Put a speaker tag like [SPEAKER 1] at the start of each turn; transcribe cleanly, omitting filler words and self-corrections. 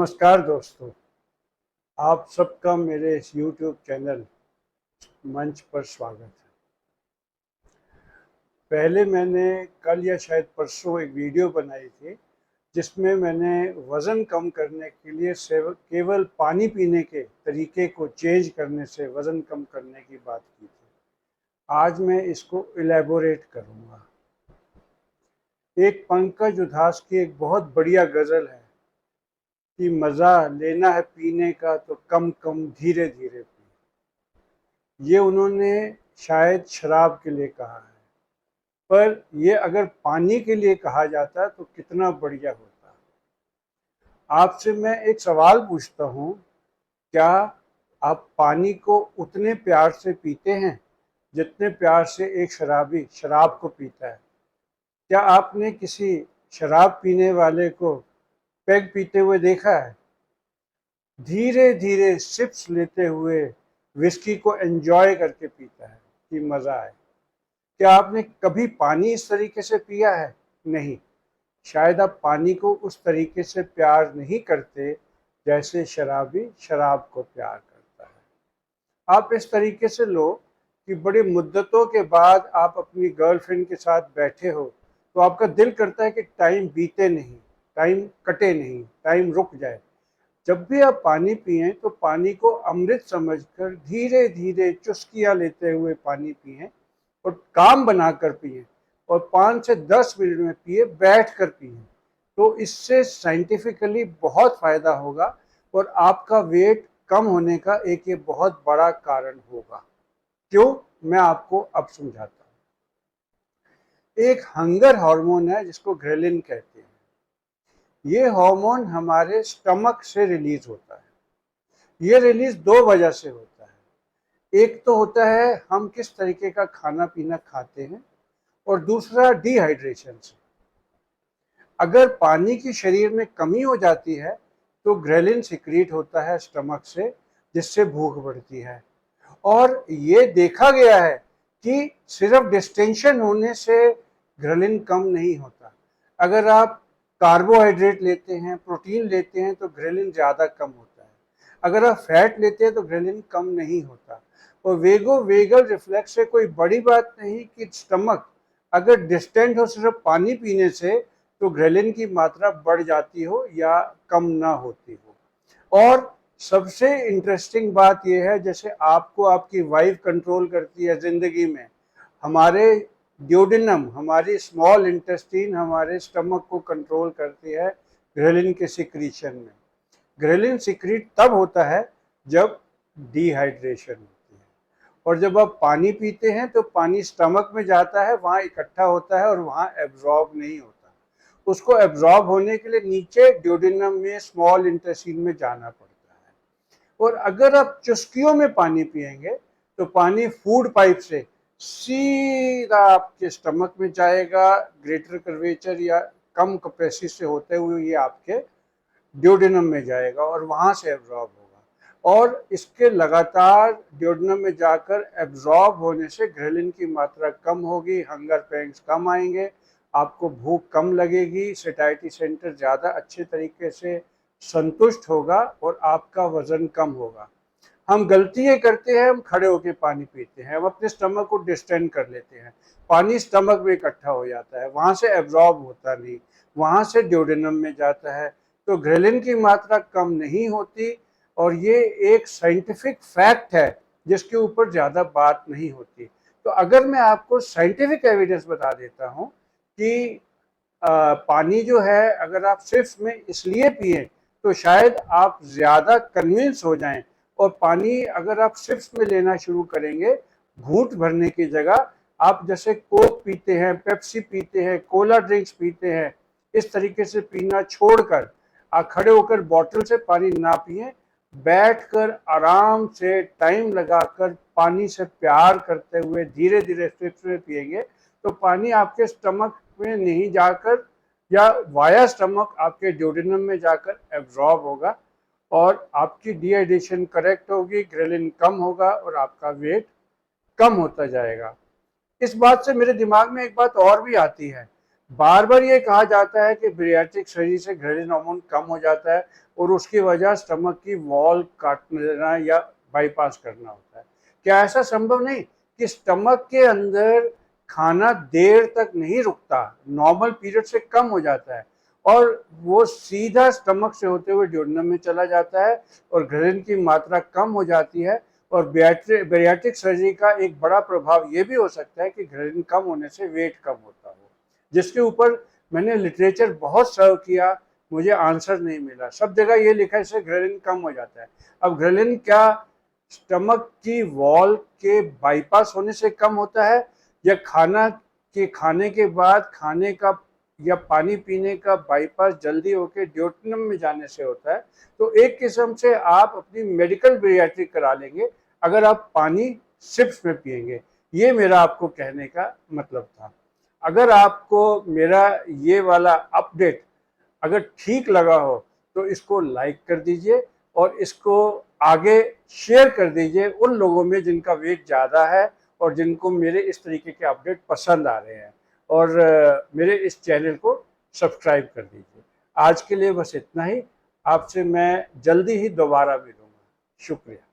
[SPEAKER 1] नमस्कार दोस्तों, आप सबका मेरे इस YouTube चैनल मंच पर स्वागत है। पहले मैंने कल या शायद परसों एक वीडियो बनाई थी जिसमें मैंने वज़न कम करने के लिए केवल पानी पीने के तरीके को चेंज करने से वज़न कम करने की बात की थी। आज मैं इसको इलैबोरेट करूँगा। एक पंकज उधास की एक बहुत बढ़िया गज़ल है कि मज़ा लेना है पीने का तो कम कम धीरे धीरे पी। ये उन्होंने शायद शराब के लिए कहा है, पर ये अगर पानी के लिए कहा जाता तो कितना बढ़िया होता। आपसे मैं एक सवाल पूछता हूँ, क्या आप पानी को उतने प्यार से पीते हैं जितने प्यार से एक शराबी शराब को पीता है? क्या आपने किसी शराब पीने वाले को पेग पीते हुए देखा है? धीरे धीरे सिप्स लेते हुए विस्की को एंजॉय करके पीता है कि मज़ा आए। क्या आपने कभी पानी इस तरीके से पिया है? नहीं। शायद आप पानी को उस तरीके से प्यार नहीं करते जैसे शराबी शराब को प्यार करता है। आप इस तरीके से लो कि बड़ी मुद्दतों के बाद आप अपनी गर्लफ्रेंड के साथ बैठे हो तो आपका दिल करता है कि टाइम बीते नहीं, टाइम कटे नहीं, टाइम रुक जाए। जब भी आप पानी पिएं तो पानी को अमृत समझकर धीरे धीरे चुस्कियाँ लेते हुए पानी पिएं और काम बनाकर पिएं और 5 से 10 मिनट में पिए, बैठ कर पिएं। तो इससे साइंटिफिकली बहुत फ़ायदा होगा और आपका वेट कम होने का एक ये बहुत बड़ा कारण होगा। क्यों? मैं आपको अब समझाता हूँ। एक हंगर हार्मोन है जिसको ग्रेलिन कहते हैं। ये हार्मोन हमारे स्टमक से रिलीज होता है। ये रिलीज दो वजह से होता है। एक तो होता है हम किस तरीके का खाना पीना खाते हैं और दूसरा डिहाइड्रेशन से। अगर पानी की शरीर में कमी हो जाती है तो ग्रेलिन सिक्रीट होता है स्टमक से, जिससे भूख बढ़ती है। और ये देखा गया है कि सिर्फ डिस्टेंशन होने से ग्रेलिन कम नहीं होता। अगर आप कार्बोहाइड्रेट लेते हैं, प्रोटीन लेते हैं तो ग्रेलिन ज़्यादा कम होता है। अगर आप फैट लेते हैं तो ग्रेलिन कम नहीं होता। और वेगो वेगल रिफ्लेक्स से कोई बड़ी बात नहीं कि स्टमक अगर डिस्टेंट हो सिर्फ पानी पीने से तो ग्रेलिन की मात्रा बढ़ जाती हो या कम ना होती हो। और सबसे इंटरेस्टिंग बात यह है, जैसे आपको आपकी वाइफ कंट्रोल करती है ज़िंदगी में, हमारे ड्यूडेनम, हमारी स्मॉल इंटेस्टाइन हमारे स्टमक को कंट्रोल करती है ग्रेलिन के सिक्रीशन में। ग्रेलिन सिक्रीट तब होता है जब डिहाइड्रेशन होती है। और जब आप पानी पीते हैं तो पानी स्टमक में जाता है, वहाँ इकट्ठा होता है और वहाँ एब्जॉर्ब नहीं होता। उसको एब्जॉर्ब होने के लिए नीचे ड्यूडेनम में, स्मॉल इंटेस्टाइन में जाना पड़ता है। और अगर आप चुस्कियों में पानी पिएंगे तो पानी फूड पाइप से सीधा आपके स्टमक में जाएगा, ग्रेटर कर्वेचर या कम कैपेसिटी से होते हुए ये आपके ड्यूडेनम में जाएगा और वहाँ से एब्जॉर्ब होगा। और इसके लगातार ड्यूडेनम में जाकर एब्जॉर्ब होने से ग्रेलिन की मात्रा कम होगी, हंगर पैंग्स कम आएंगे, आपको भूख कम लगेगी, सैटिस्फैक्टरी सेंटर ज़्यादा अच्छे तरीके से संतुष्ट होगा और आपका वज़न कम होगा। हम गलती ये करते हैं, हम खड़े होकर पानी पीते हैं, हम अपने स्टमक को डिस्टेंड कर लेते हैं, पानी स्टमक में इकट्ठा हो जाता है, वहाँ से एब्जॉर्ब होता नहीं, वहाँ से ड्यूडेनम में जाता है, तो ग्रेलिन की मात्रा कम नहीं होती। और ये एक साइंटिफिक फैक्ट है जिसके ऊपर ज़्यादा बात नहीं होती। तो अगर मैं आपको साइंटिफिक एविडेंस बता देता हूँ कि पानी जो है अगर आप सिर्फ में इसलिए पिए तो शायद आप ज़्यादा कन्विंस हो जाएं। और पानी अगर आप सिप्स में लेना शुरू करेंगे, घूंट भरने की जगह, आप जैसे कोक पीते हैं, पेप्सी पीते हैं, कोला ड्रिंक्स पीते हैं, इस तरीके से पीना छोड़कर आप खड़े होकर बॉटल से पानी ना पिए, बैठकर आराम से टाइम लगाकर पानी से प्यार करते हुए धीरे धीरे सिप्स में पिएंगे तो पानी आपके स्टमक में नहीं जाकर या वाया स्टमक आपके ड्यूडेनम में जाकर एब्जॉर्ब होगा और आपकी डिहाइड्रेशन करेक्ट होगी, ग्रेलिन कम होगा और आपका वेट कम होता जाएगा। इस बात से मेरे दिमाग में एक बात और भी आती है, बार बार ये कहा जाता है कि बैरिएट्रिक सर्जरी से घरेलू हार्मोन कम हो जाता है और उसकी वजह स्टमक की वॉल काटना या बाईपास करना होता है। क्या ऐसा संभव नहीं कि स्टमक के अंदर खाना देर तक नहीं रुकता, नॉर्मल पीरियड से कम हो जाता है और वो सीधा स्टमक से होते हुए ड्यूडेनम में चला जाता है और घरेलू की मात्रा कम हो जाती है। और बैरिएट्रिक सर्जरी का एक बड़ा प्रभाव ये भी हो सकता है कि घरेलू कम होने से वेट कम होता हो, जिसके ऊपर मैंने लिटरेचर बहुत सर्व किया, मुझे आंसर नहीं मिला। सब जगह ये लिखा है इससे घ्रेलिन कम हो जाता है। अब घ्रेलिन क्या स्टमक की वॉल के बाईपास होने से कम होता है या खाने के बाद खाने का या पानी पीने का बाईपास जल्दी होकर ड्यूटेनम में जाने से होता है? तो एक किस्म से आप अपनी मेडिकल बैरिएट्रिक करा लेंगे अगर आप पानी सिप्स में पिएंगे। ये मेरा आपको कहने का मतलब था। अगर आपको मेरा ये वाला अपडेट अगर ठीक लगा हो तो इसको लाइक कर दीजिए और इसको आगे शेयर कर दीजिए उन लोगों में जिनका वेट ज़्यादा है और जिनको मेरे इस तरीके के अपडेट पसंद आ रहे हैं, और मेरे इस चैनल को सब्सक्राइब कर दीजिए। आज के लिए बस इतना ही। आपसे मैं जल्दी ही दोबारा मिलूँगा। शुक्रिया।